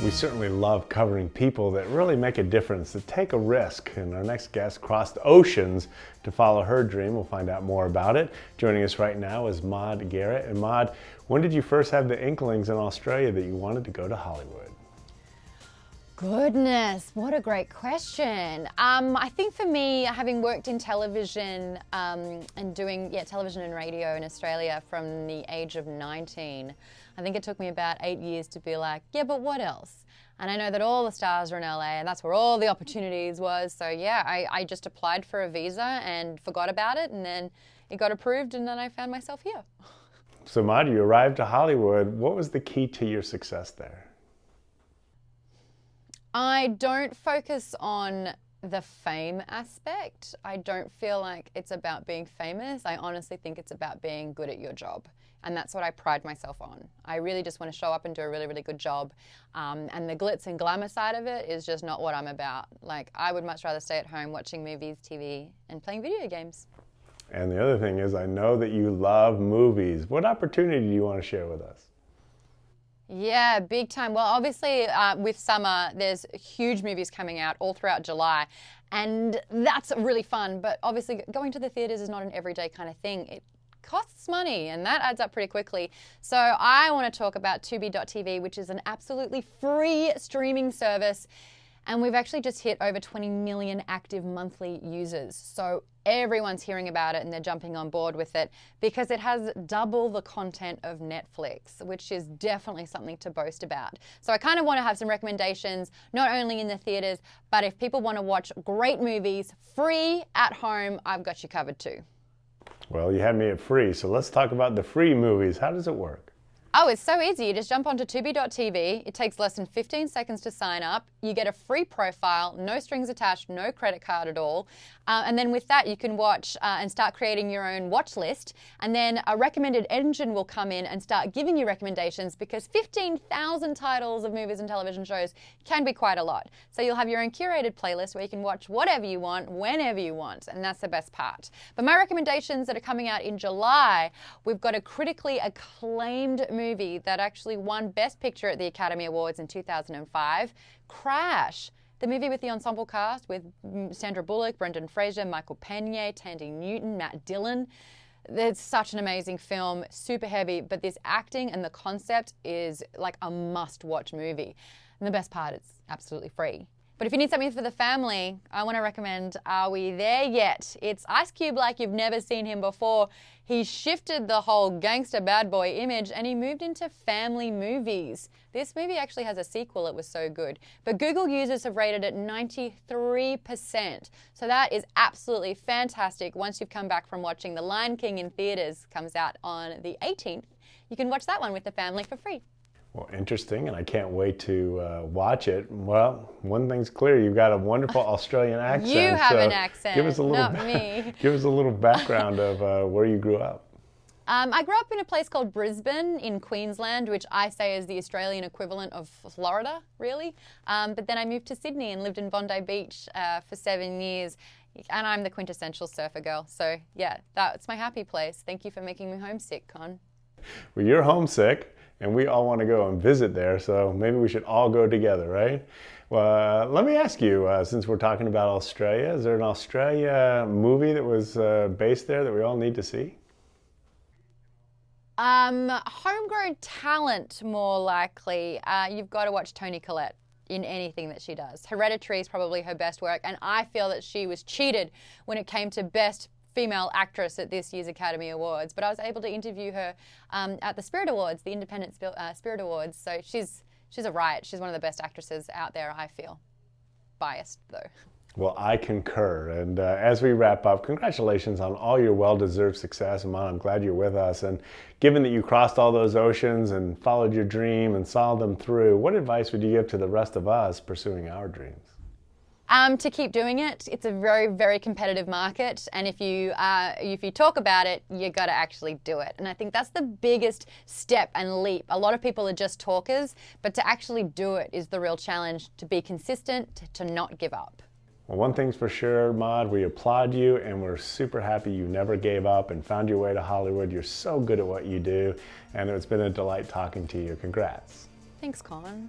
We certainly love covering people that really make a difference, that take a risk. And our next guest crossed oceans to follow her dream. We'll find out more about it. Joining us right now is Maude Garrett. And Maude, when did you first have the inklings in Australia that you wanted to go to Hollywood? Goodness, what a great question. I think for me, having worked in television and doing television and radio in Australia from the age of 19, I think it took me about 8 years to be like, yeah, but what else? And I know that all the stars are in LA and that's where all the opportunities was. So yeah, I just applied for a visa and forgot about it, and then it got approved, and then I found myself here. So Maude, you arrived to Hollywood. What was the key to your success there? I don't focus on the fame aspect. I don't feel like it's about being famous. I honestly think it's about being good at your job. And that's what I pride myself on. I really just want to show up and do a really, really good job. And the glitz and glamour side of it is just not what I'm about. Like, I would much rather stay at home watching movies, TV, and playing video games. And the other thing is, I know that you love movies. What opportunity do you want to share with us? Yeah, big time. Well, obviously with summer, there's huge movies coming out all throughout July, and that's really fun. But obviously going to the theaters is not an everyday kind of thing. It costs money, and that adds up pretty quickly. So I want to talk about Tubi.tv, which is an absolutely free streaming service. And we've actually just hit over 20 million active monthly users. So everyone's hearing about it and they're jumping on board with it because it has double the content of Netflix, which is definitely something to boast about. So I kind of want to have some recommendations, not only in the theaters, but if people want to watch great movies free at home, I've got you covered too. Well, you had me at free, so let's talk about the free movies. How does it work? Oh, it's so easy. You just jump onto Tubi.tv. It takes less than 15 seconds to sign up. You get a free profile, no strings attached, no credit card at all. And then with that, you can watch and start creating your own watch list. And then a recommended engine will come in and start giving you recommendations, because 15,000 titles of movies and television shows can be quite a lot. So you'll have your own curated playlist where you can watch whatever you want, whenever you want. And that's the best part. But my recommendations that are coming out in July, we've got a critically acclaimed movie that actually won Best Picture at the Academy Awards in 2005, Crash. The movie with the ensemble cast with Sandra Bullock, Brendan Fraser, Michael Pena, Tandy Newton, Matt Dillon. It's such an amazing film, super heavy, but this acting and the concept is like a must-watch movie. And the best part, it's absolutely free. But if you need something for the family, I want to recommend Are We There Yet? It's Ice Cube like you've never seen him before. He shifted the whole gangster bad boy image and he moved into family movies. This movie actually has a sequel, it was so good. But Google users have rated it 93%. So that is absolutely fantastic. Once you've come back from watching The Lion King in theaters, comes out on the 18th, you can watch that one with the family for free. Well, interesting, and I can't wait to watch it. Well, one thing's clear, you've got a wonderful Australian accent. You have an accent, give us a little, not me. Give us a little background of where you grew up. I grew up in a place called Brisbane in Queensland, which I say is the Australian equivalent of Florida, really. But then I moved to Sydney and lived in Bondi Beach for 7 years. And I'm the quintessential surfer girl. So yeah, that's my happy place. Thank you for making me homesick, Con. Well, you're homesick. And we all want to go and visit there, so maybe we should all go together, right? Well, let me ask you, since we're talking about Australia, is there an Australia movie that was based there that we all need to see? Homegrown talent, more likely. You've got to watch Toni Collette in anything that she does. Hereditary is probably her best work, and I feel that she was cheated when it came to Best Female Actress at this year's Academy Awards, but I was able to interview her at the Spirit Awards, the Independent Spirit Awards. So she's a riot. She's one of the best actresses out there, I feel. Biased, though. Well, I concur. And as we wrap up, congratulations on all your well-deserved success. And Maude, I'm glad you're with us. And given that you crossed all those oceans and followed your dream and saw them through, what advice would you give to the rest of us pursuing our dreams? To keep doing it. It's a very, very competitive market, and if you talk about it, you got to actually do it. And I think that's the biggest step and leap. A lot of people are just talkers, but to actually do it is the real challenge. To be consistent, to not give up. Well, one thing's for sure, Maude, we applaud you, and we're super happy you never gave up and found your way to Hollywood. You're so good at what you do, and it's been a delight talking to you. Congrats. Thanks, Conn.